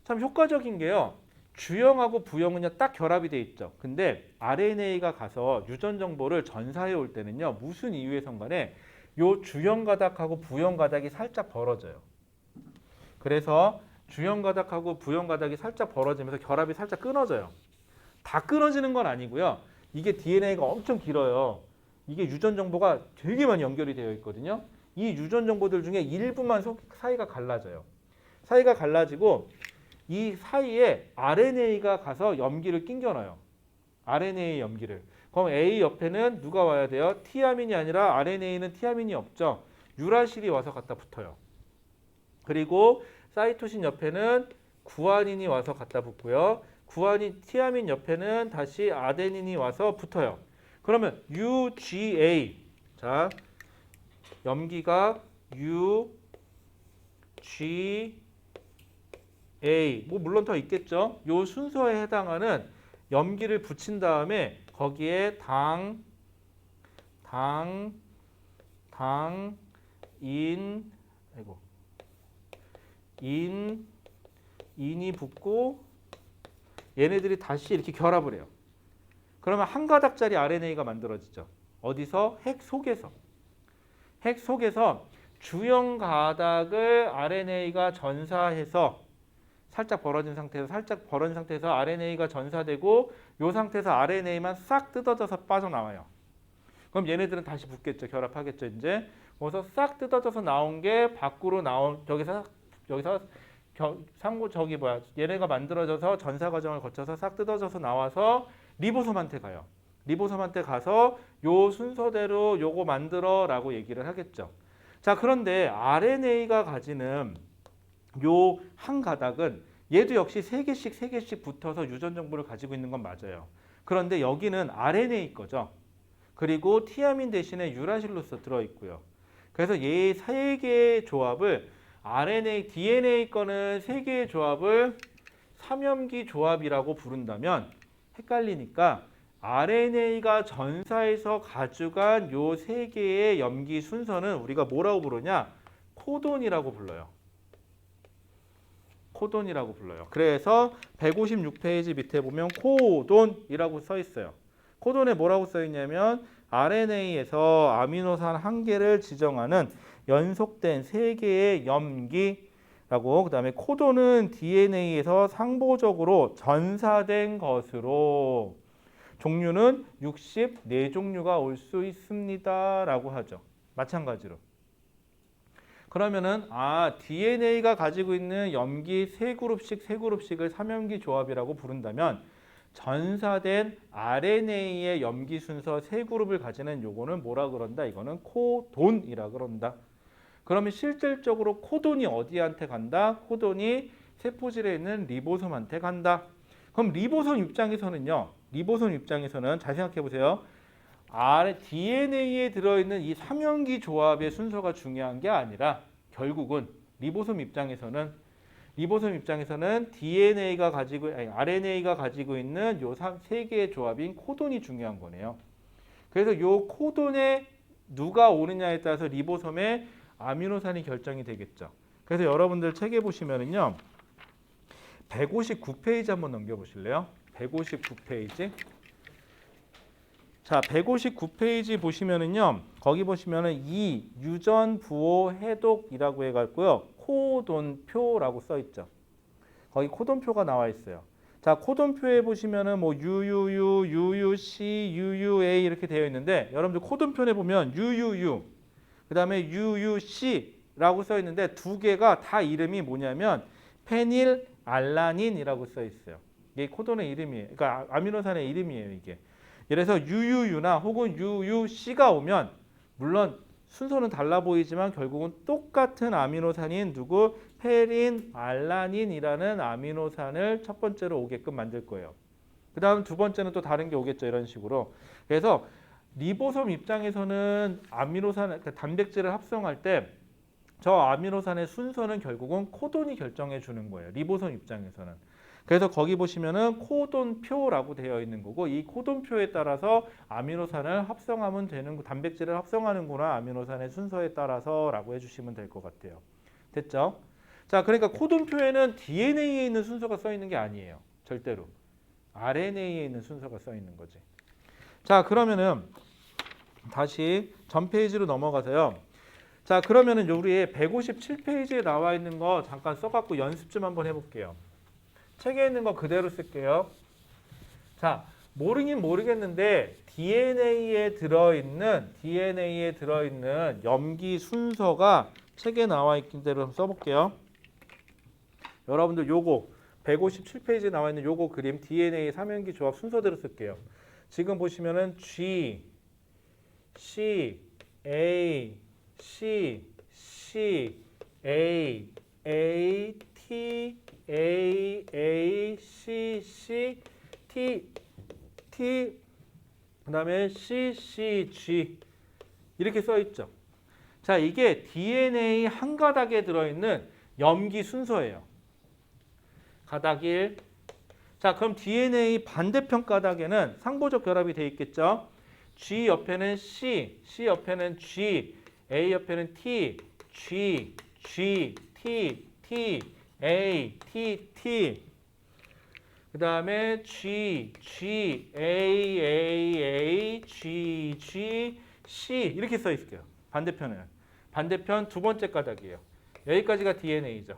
참 효과적인 게요. 주형하고 부형은요 딱 결합이 돼 있죠. 근데 RNA가 가서 유전 정보를 전사해 올 때는요 무슨 이유에선 간에 요 주형 가닥하고 부형 가닥이 살짝 벌어져요. 그래서 주형 가닥하고 부형 가닥이 살짝 벌어지면서 결합이 살짝 끊어져요. 다 끊어지는 건 아니고요. 이게 DNA가 엄청 길어요. 이게 유전 정보가 되게 많이 연결이 되어 있거든요. 이 유전 정보들 중에 일부만 사이가 갈라져요. 사이가 갈라지고 이 사이에 RNA가 가서 염기를 낑겨 넣어요. RNA 염기를. 그럼 A 옆에는 누가 와야 돼요? 티아민이 아니라 RNA는 티아민이 없죠. 유라실이 와서 갖다 붙어요. 그리고 사이토신 옆에는 구아닌이 와서 갖다 붙고요. 티아민 옆에는 다시 아데닌이 와서 붙어요. 그러면 UGA. 자, 염기가 UGA. 뭐 물론 더 있겠죠. 요 순서에 해당하는 염기를 붙인 다음에 거기에 인이 붙고 얘네들이 다시 이렇게 결합을 해요. 그러면 한 가닥짜리 RNA가 만들어지죠. 어디서? 핵 속에서. 핵 속에서 주형 가닥을 RNA가 전사해서 살짝 벌어진 상태에서 RNA가 전사되고 이 상태에서 RNA만 싹 뜯어져서 빠져나와요. 그럼 얘네들은 다시 붙겠죠. 결합하겠죠. 이제 그래서 싹 뜯어져서 나온 게 밖으로 나온 여기서 얘네가 만들어져서 전사 과정을 거쳐서 싹 뜯어져서 나와서 리보솜한테 가요. 리보솜한테 가서 요 순서대로 요거 만들어라고 얘기를 하겠죠. 자, 그런데 RNA가 가지는 요 한 가닥은 얘도 역시 3개씩 붙어서 유전 정보를 가지고 있는 건 맞아요. 그런데 여기는 RNA 거죠. 그리고 티아민 대신에 유라실로스 들어있고요. 그래서 얘 3개의 조합을 DNA 거는 3개의 조합을 삼염기 조합이라고 부른다면 헷갈리니까 RNA가 전사해서 가져간 요 3개의 염기 순서는 우리가 뭐라고 부르냐? 코돈이라고 불러요. 그래서 156페이지 밑에 보면 코돈이라고 써 있어요. 코돈에 뭐라고 써 있냐면 RNA에서 아미노산 한 개를 지정하는 연속된 3개의 염기라고, 그다음에 코돈은 DNA에서 상보적으로 전사된 것으로 종류는 64종류가 올 수 있습니다라고 하죠. 마찬가지로. 그러면은 DNA가 가지고 있는 염기 3그룹씩을 삼염기 조합이라고 부른다면 전사된 RNA의 염기 순서 3그룹을 가지는 요거는 뭐라 그런다? 이거는 코돈이라 그런다. 그러면 실질적으로 코돈이 어디한테 간다? 코돈이 세포질에 있는 리보솜한테 간다. 그럼 리보솜 입장에서는요. 리보솜 입장에서는 잘 생각해 보세요. DNA에 들어있는 이 삼연기 조합의 순서가 중요한 게 아니라 결국은 리보솜 입장에서는 DNA가 가지고 RNA가 가지고 있는 요 세 개의 조합인 코돈이 중요한 거네요. 그래서 요 코돈에 누가 오느냐에 따라서 리보솜의 아미노산이 결정이 되겠죠. 그래서 여러분들 책에 보시면은요. 159페이지 한번 넘겨 보실래요? 159페이지. 자, 159페이지 보시면은요. 거기 보시면은 이 유전 부호 해독이라고 해 갖고요. 코돈표라고 써 있죠. 거기 코돈표가 나와 있어요. 자, 코돈표에 보시면은 뭐 UUU, UUC, UUA 이렇게 되어 있는데 여러분들 코돈표에 보면 UUU 그다음에 UUC라고 써 있는데 두 개가 다 이름이 뭐냐면 페닐알라닌이라고 써 있어요. 이게 코돈의 이름이에요. 그러니까 아미노산의 이름이에요, 이게. 그래서 UUU나 혹은 UUC가 오면 물론 순서는 달라 보이지만 결국은 똑같은 아미노산인 누구? 페닌알라닌이라는 아미노산을 첫 번째로 오게끔 만들 거예요. 그 다음 두 번째는 또 다른 게 오겠죠. 이런 식으로. 그래서 리보솜 입장에서는 아미노산, 그러니까 단백질을 합성할 때 저 아미노산의 순서는 결국은 코돈이 결정해 주는 거예요. 리보솜 입장에서는. 그래서 거기 보시면은 코돈표라고 되어 있는 거고 이 코돈표에 따라서 아미노산을 합성하면 되는 단백질을 합성하는구나 아미노산의 순서에 따라서라고 해주시면 될 것 같아요. 됐죠? 자, 그러니까 코돈표에는 DNA에 있는 순서가 써 있는 게 아니에요. 절대로. RNA에 있는 순서가 써 있는 거지. 자, 그러면은 다시 전 페이지로 넘어가서요. 자, 그러면은 우리 157페이지에 나와 있는 거 잠깐 써갖고 연습 좀 한번 해볼게요. 책에 있는 거 그대로 쓸게요. 자, 모르긴 모르겠는데 DNA에 들어있는 염기 순서가 책에 나와 있는 대로 한번 써볼게요. 여러분들 요거 157페이지에 나와 있는 요거 그림 DNA 삼연기 조합 순서대로 쓸게요. 지금 보시면은 G, C, A, C, C, A, A, T, A, A, C, C, T, T, 그 다음에 C, C, G 이렇게 써 있죠. 자, 이게 DNA 한 가닥에 들어있는 염기 순서예요. 가닥 1. 자, 그럼 DNA 반대편 가닥에는 상보적 결합이 되어 있겠죠. G 옆에는 C, C 옆에는 G, A 옆에는 T, G, G, T, T, A, T, T. 그 다음에 G, G, A, A, A, G, G, C 이렇게 써 있을게요. 반대편은. 반대편 두 번째 가닥이에요. 여기까지가 DNA죠.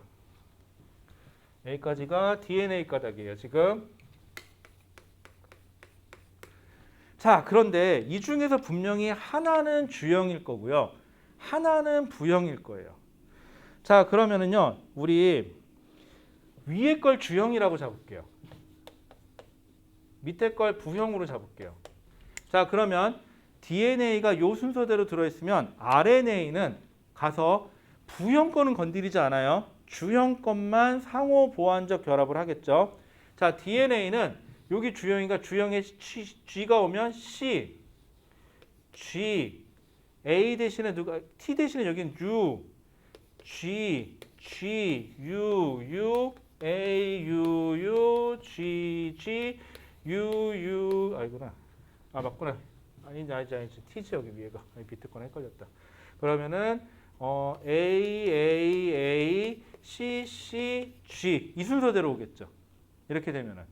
여기까지가 DNA 가닥이에요. 지금. 자, 그런데 이 중에서 분명히 하나는 주형일 거고요. 하나는 부형일 거예요. 자, 그러면은요. 우리 위에 걸 주형이라고 잡을게요. 밑에 걸 부형으로 잡을게요. 자, 그러면 DNA가 요 순서대로 들어있으면 RNA는 가서 부형 거는 건드리지 않아요. 주형 것만 상호 보완적 결합을 하겠죠. 자, DNA는 여기 주형이니까 주형에 G가 오면 C, G, A 대신에 누가 T 대신에 여기는 U, G, G, U, U, A, U, U, G, G, U, U, 아이구나. 아, 맞구나. 아니지. T지 여기 위에가. 밑에 거는 헷갈렸다. 그러면은 A, A, A, C, C, G 이 순서대로 오겠죠. 이렇게 되면은.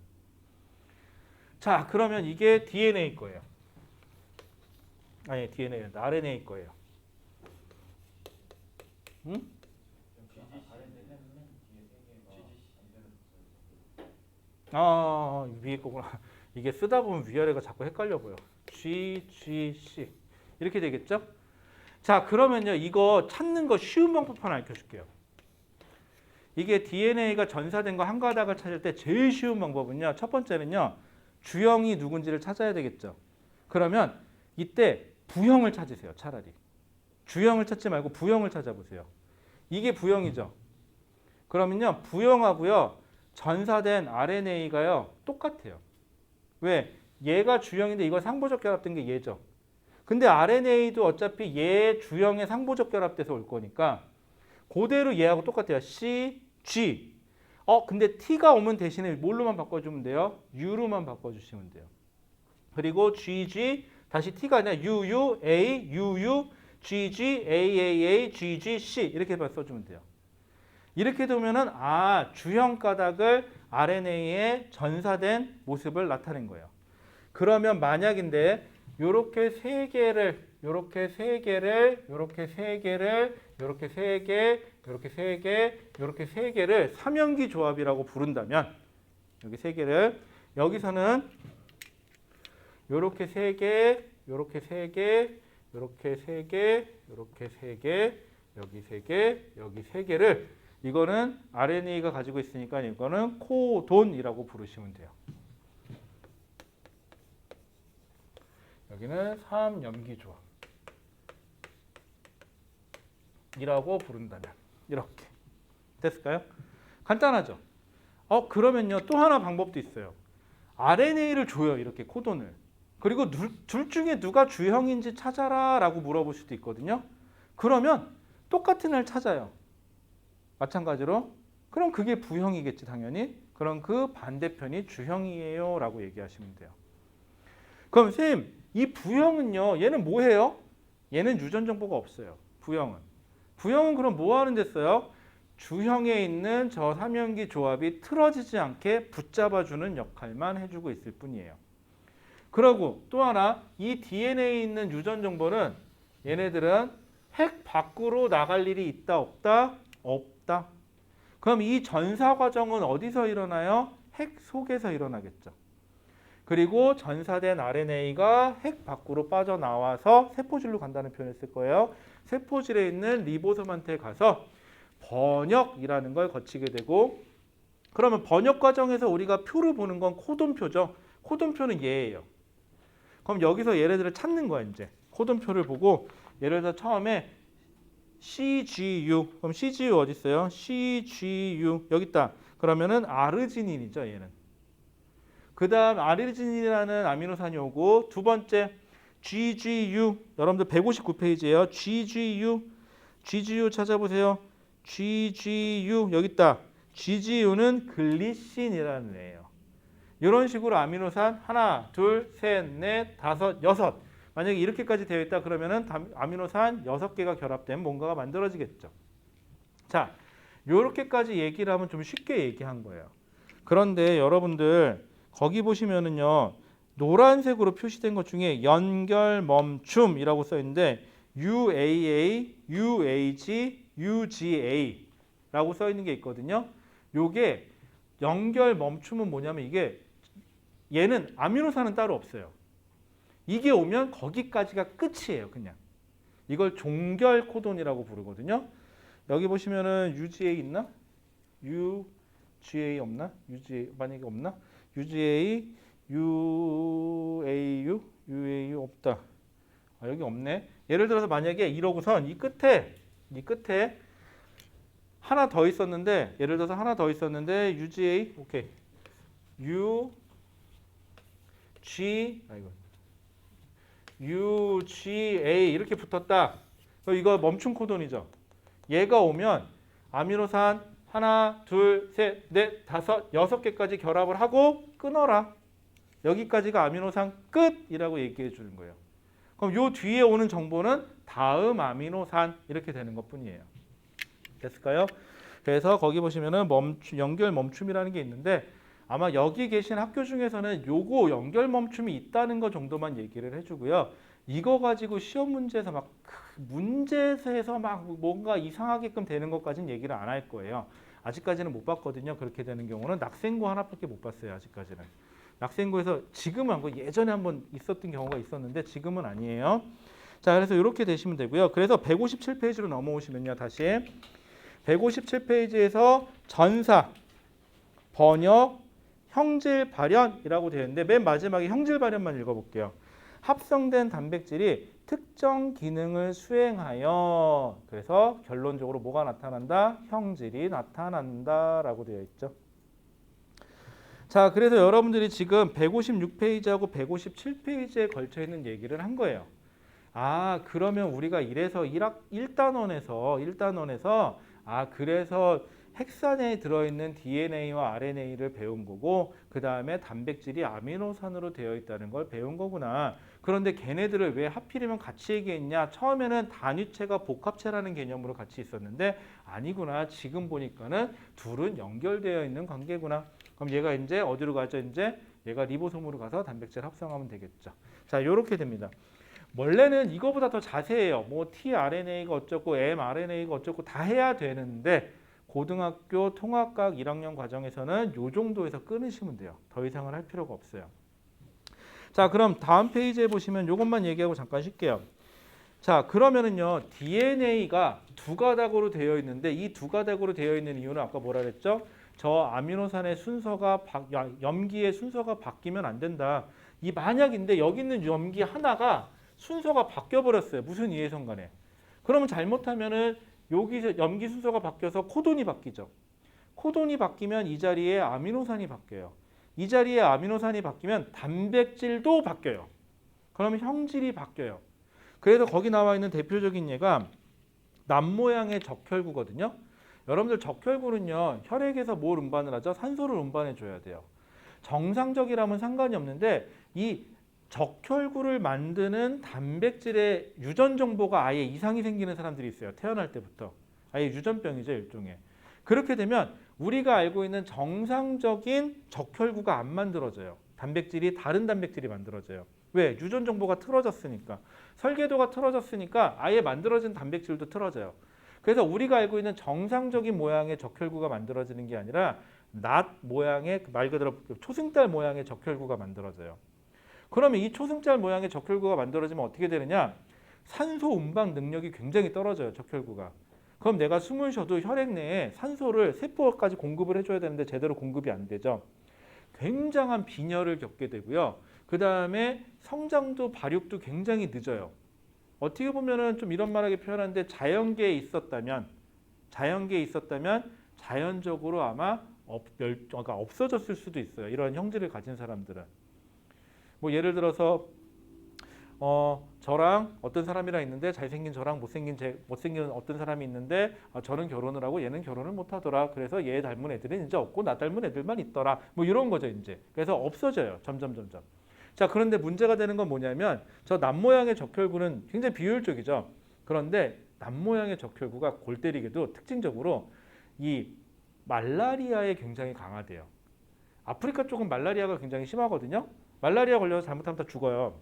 자, 그러면 이게 DNA 거예요. 아니, DNA는 RNA 거예요. 응? 위에 거구나. 이게 쓰다 보면 위아래가 자꾸 헷갈려 보여. G, G, C 이렇게 되겠죠? 자, 그러면요. 이거 찾는 거 쉬운 방법 하나 알려줄게요. 이게 DNA가 전사된 거 한 가닥을 찾을 때 제일 쉬운 방법은요. 첫 번째는요. 주형이 누군지를 찾아야 되겠죠. 그러면 이때 부형을 찾으세요. 차라리. 주형을 찾지 말고 부형을 찾아보세요. 이게 부형이죠. 그러면요, 부형하고요 전사된 RNA가요 똑같아요. 왜? 얘가 주형인데 이거 상보적 결합된 게 얘죠. 근데 RNA도 어차피 얘 주형의 상보적 결합돼서 올 거니까 그대로 얘하고 똑같아요. C, G. 근데 T가 오면 대신에 뭘로만 바꿔주면 돼요? U로만 바꿔주시면 돼요. 그리고 GG 다시 T가 아니라 UU, A, UU, GG, AAA, GG, C 이렇게 써주면 돼요. 이렇게 되면은 주형 가닥을 RNA에 전사된 모습을 나타낸 거예요. 그러면 만약인데 요렇게 세 개를 요렇게 세 개를 요렇게 세 개를 요렇게 세 개, 요렇게 세 개, 요렇게 세 개를 삼연기 조합이라고 부른다면 여기 세 개를 여기서는 요렇게 세 개, 요렇게 세 개, 요렇게 세 개, 요렇게 세 개, 여기 세 개, 여기 세 개를 이거는 RNA가 가지고 있으니까 이거는 코돈이라고 부르시면 돼요. 여기는 3염기 조합이라고 부른다면 이렇게 됐을까요? 간단하죠? 그러면요 또 하나 방법도 있어요. RNA를 줘요. 이렇게 코돈을. 그리고 둘 중에 누가 주형인지 찾아라 라고 물어볼 수도 있거든요. 그러면 똑같은 애를 찾아요. 마찬가지로 그럼 그게 부형이겠지 당연히. 그럼 그 반대편이 주형이에요 라고 얘기하시면 돼요. 그럼 선생님 이 부형은요 얘는 뭐해요? 얘는 유전 정보가 없어요. 부형은 그럼 뭐 하는 데 써요? 주형에 있는 저 삼연기 조합이 틀어지지 않게 붙잡아주는 역할만 해주고 있을 뿐이에요. 그리고 또 하나 이 DNA에 있는 유전 정보는 얘네들은 핵 밖으로 나갈 일이 있다 없다? 없다. 그럼 이 전사 과정은 어디서 일어나요? 핵 속에서 일어나겠죠. 그리고 전사된 RNA가 핵 밖으로 빠져나와서 세포질로 간다는 표현을 쓸 거예요. 세포질에 있는 리보솜한테 가서 번역이라는 걸 거치게 되고 그러면 번역 과정에서 우리가 표를 보는 건 코돈표죠. 코돈표는 얘예요. 그럼 여기서 얘네들을 찾는 거야 이제. 코돈표를 보고 예를 들어 처음에 CGU 그럼 CGU 어디 있어요? CGU 여기 있다. 그러면은 아르지닌이죠 얘는. 그 다음 아르지닌이라는 아미노산이 오고 두 번째 GGU 여러분들 159페이지예요. GGU 찾아보세요. GGU 여기 있다. GGU는 글리신이라는 애예요. 이런 식으로 아미노산 하나, 둘, 셋, 넷, 다섯, 여섯. 만약에 이렇게까지 되어 있다 그러면은 아미노산 6개가 결합된 뭔가가 만들어지겠죠. 자, 이렇게까지 얘기를 하면 좀 쉽게 얘기한 거예요. 그런데 여러분들 거기 보시면은요. 노란색으로 표시된 것 중에 연결 멈춤이라고 써 있는데 UAA, UAG, UGA라고 써 있는 게 있거든요. 요게 연결 멈춤은 뭐냐면 이게 얘는 아미노산은 따로 없어요. 이게 오면 거기까지가 끝이에요, 그냥. 이걸 종결 코돈이라고 부르거든요. 여기 보시면은 UGA 있나? UGA 없나? UGA 만약에 없나? UGA, UAU, UAU 없다. 여기 없네. 예를 들어서 만약에 이러고선 이 끝에 하나 더 있었는데 예를 들어서 하나 더 있었는데 UGA 오케이. UGA 이렇게 붙었다. 이거 멈춤 코돈이죠. 얘가 오면 아미노산 하나, 둘, 셋, 넷, 다섯, 6개까지 결합을 하고 끊어라. 여기까지가 아미노산 끝이라고 얘기해 주는 거예요. 그럼 요 뒤에 오는 정보는 다음 아미노산 이렇게 되는 것뿐이에요. 됐을까요? 그래서 거기 보시면은 연결 멈춤이라는 게 있는데 아마 여기 계신 학교 중에서는 요거 연결 멈춤이 있다는 거 정도만 얘기를 해주고요. 이거 가지고 시험 문제에서 막 문제에서 막 뭔가 이상하게끔 되는 것까지는 얘기를 안 할 거예요. 아직까지는 못 봤거든요. 그렇게 되는 경우는 낙생고 하나밖에 못 봤어요. 아직까지는. 낙생고에서 지금은 한 거 예전에 한번 있었던 경우가 있었는데 지금은 아니에요. 자, 그래서 이렇게 되시면 되고요. 그래서 157페이지로 넘어오시면요. 다시 157페이지에서 전사, 번역, 형질 발현이라고 되어 있는데 맨 마지막에 형질 발현만 읽어볼게요. 합성된 단백질이 특정 기능을 수행하여 그래서 결론적으로 뭐가 나타난다? 형질이 나타난다라고 되어 있죠. 자, 그래서 여러분들이 지금 156페이지하고 157페이지에 걸쳐 있는 얘기를 한 거예요. 아, 그러면 우리가 이래서 1단원에서 아, 그래서 핵산에 들어있는 DNA와 RNA를 배운 거고 그 다음에 단백질이 아미노산으로 되어 있다는 걸 배운 거구나. 그런데 걔네들을 왜 하필이면 같이 얘기했냐? 처음에는 단위체가 복합체라는 개념으로 같이 있었는데 아니구나. 지금 보니까는 둘은 연결되어 있는 관계구나. 그럼 얘가 이제 어디로 가죠? 이제 얘가 리보솜으로 가서 단백질 합성하면 되겠죠. 자, 요렇게 됩니다. 원래는 이거보다 더 자세해요. 뭐 tRNA가 어쩌고 mRNA가 어쩌고 다 해야 되는데 고등학교 통합과학 1학년 과정에서는 요 정도에서 끊으시면 돼요. 더 이상은 할 필요가 없어요. 자, 그럼 다음 페이지에 보시면 요것만 얘기하고 잠깐 쉴게요. 자, 그러면은요. DNA가 두 가닥으로 되어 있는데 이 두 가닥으로 되어 있는 이유는 아까 뭐라 그랬죠? 저 아미노산의 순서가 염기의 순서가 바뀌면 안 된다. 이 만약인데 여기 있는 염기 하나가 순서가 바뀌어 버렸어요. 무슨 이해선 간에. 그러면 잘못하면은 여기서 염기 순서가 바뀌어서 코돈이 바뀌죠. 코돈이 바뀌면 이 자리에 아미노산이 바뀌어요. 이 자리에 아미노산이 바뀌면 단백질도 바뀌어요. 그러면 형질이 바뀌어요. 그래서 거기 나와 있는 대표적인 예가 남 모양의 적혈구거든요. 여러분들 적혈구는요. 혈액에서 뭘 운반을 하죠? 산소를 운반해 줘야 돼요. 정상적이라면 상관이 없는데 이 적혈구를 만드는 단백질의 유전 정보가 아예 이상이 생기는 사람들이 있어요. 태어날 때부터. 아예 유전병이죠, 일종의. 그렇게 되면 우리가 알고 있는 정상적인 적혈구가 안 만들어져요. 단백질이 다른 단백질이 만들어져요. 왜? 유전 정보가 틀어졌으니까. 설계도가 틀어졌으니까 아예 만들어진 단백질도 틀어져요. 그래서 우리가 알고 있는 정상적인 모양의 적혈구가 만들어지는 게 아니라 낫 모양의 말 그대로 초승달 모양의 적혈구가 만들어져요. 그러면 이 초승달 모양의 적혈구가 만들어지면 어떻게 되느냐? 산소 운반 능력이 굉장히 떨어져요. 적혈구가. 그럼 내가 숨을 쉬어도 혈액 내에 산소를 세포까지 공급을 해줘야 되는데 제대로 공급이 안 되죠. 굉장한 빈혈을 겪게 되고요. 그 다음에 성장도 발육도 굉장히 늦어요. 어떻게 보면은 좀 이런 말하게 표현하는데 자연계에 있었다면 자연적으로 아마 없어졌을 수도 있어요. 이런 형질을 가진 사람들은. 뭐 예를 들어서 저랑 어떤 사람이랑 있는데 잘생긴 저랑 못생긴 어떤 사람이 있는데 저는 결혼을 하고 얘는 결혼을 못 하더라. 그래서 얘 닮은 애들은 이제 없고 나 닮은 애들만 있더라. 뭐 이런 거죠, 이제. 그래서 없어져요. 점점. 자, 그런데 문제가 되는 건 뭐냐면 저 남 모양의 적혈구는 굉장히 비효율적이죠. 그런데 남 모양의 적혈구가 골 때리게도 특징적으로 이 말라리아에 굉장히 강하대요. 아프리카 쪽은 말라리아가 굉장히 심하거든요. 말라리아 걸려서 잘못하면 다 죽어요.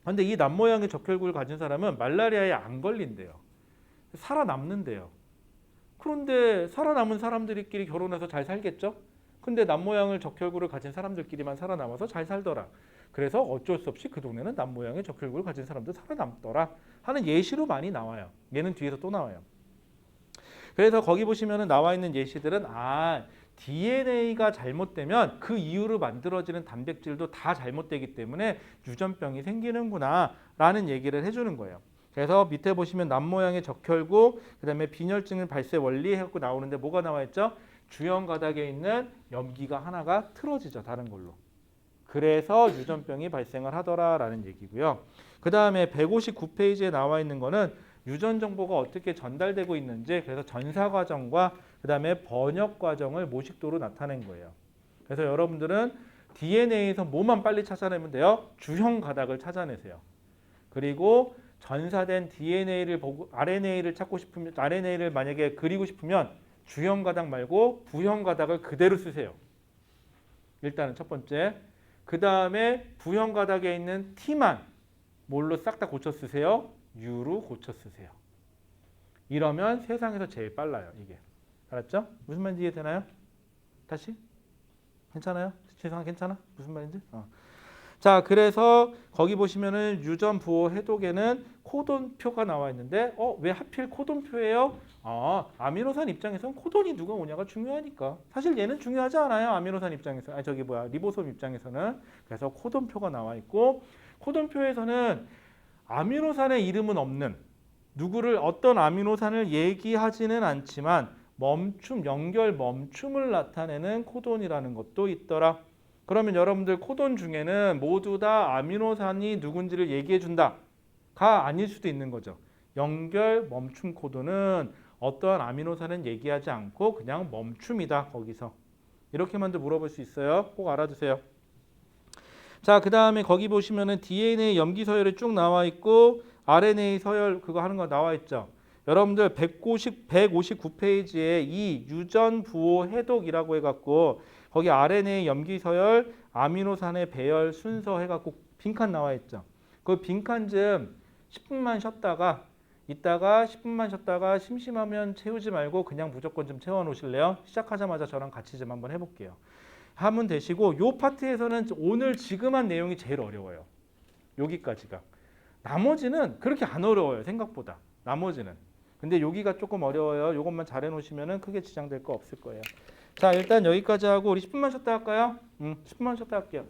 그런데 이 남 모양의 적혈구를 가진 사람은 말라리아에 안 걸린대요. 살아남는데요. 그런데 살아남은 사람들끼리 결혼해서 잘 살겠죠? 근데 남 모양의 적혈구를 가진 사람들끼리만 살아남아서 잘 살더라. 그래서 어쩔 수 없이 그 동네는 남 모양의 적혈구를 가진 사람들 살아남더라 하는 예시로 많이 나와요. 얘는 뒤에서 또 나와요. 그래서 거기 보시면 나와 있는 예시들은 DNA가 잘못되면 그 이후로 만들어지는 단백질도 다 잘못되기 때문에 유전병이 생기는구나 라는 얘기를 해주는 거예요. 그래서 밑에 보시면 남 모양의 적혈구, 그 다음에 빈혈증을 발생 원리 해갖고 나오는데 뭐가 나와 있죠? 주형 가닥에 있는 염기가 하나가 틀어지죠. 다른 걸로. 그래서 유전병이 발생을 하더라라는 얘기고요. 그 다음에 159페이지에 나와 있는 거는 유전 정보가 어떻게 전달되고 있는지, 그래서 전사 과정과 그 다음에 번역 과정을 모식도로 나타낸 거예요. 그래서 여러분들은 DNA에서 뭐만 빨리 찾아내면 돼요? 주형 가닥을 찾아내세요. 그리고 전사된 DNA를 보고 RNA를 찾고 싶으면, RNA를 만약에 그리고 싶으면 주형 가닥 말고 부형 가닥을 그대로 쓰세요. 일단은 첫 번째. 그 다음에 부형 가닥에 있는 T만 뭘로 싹 다 고쳐 쓰세요? U로 고쳐 쓰세요. 이러면 세상에서 제일 빨라요. 이게. 알았죠? 무슨 말인지 이해되나요? 다시? 괜찮아요? 세상 괜찮아? 무슨 말인지? 자, 그래서 거기 보시면은 유전 부호 해독에는 코돈표가 나와 있는데 왜 하필 코돈표예요? 아미노산 입장에서는 코돈이 누가 오냐가 중요하니까. 사실 얘는 중요하지 않아요. 아미노산 입장에서. 리보솜 입장에서는. 그래서 코돈표가 나와 있고 코돈표에서는 아미노산의 이름은 없는 누구를 어떤 아미노산을 얘기하지는 않지만 멈춤, 연결 멈춤을 나타내는 코돈이라는 것도 있더라. 그러면 여러분들 코돈 중에는 모두 다 아미노산이 누군지를 얘기해 준다가 아닐 수도 있는 거죠. 연결 멈춤 코돈은 어떠한 아미노산은 얘기하지 않고 그냥 멈춤이다. 거기서. 이렇게만도 물어볼 수 있어요. 꼭 알아두세요. 자, 그 다음에 거기 보시면은 DNA 염기 서열이 쭉 나와 있고 RNA 서열 그거 하는 거 나와 있죠. 여러분들 159페이지에 이 유전 부호 해독이라고 해갖고 거기 RNA 염기 서열, 아미노산의 배열 순서 해갖고 빈칸 나와 있죠. 그 빈칸 좀 10분만 쉬었다가 이따가 10분만 쉬었다가 심심하면 채우지 말고 그냥 무조건 좀 채워 놓으실래요? 시작하자마자 저랑 같이 좀 한번 해볼게요. 하면 되시고 요 파트에서는 오늘 지금 한 내용이 제일 어려워요. 여기까지가. 나머지는 그렇게 안 어려워요. 생각보다. 나머지는. 근데 여기가 조금 어려워요. 요것만 잘 해놓으시면 크게 지장될 거 없을 거예요. 자, 일단 여기까지 하고 우리 10분만 쉬었다 할까요? 10분만 쉬었다 할게요.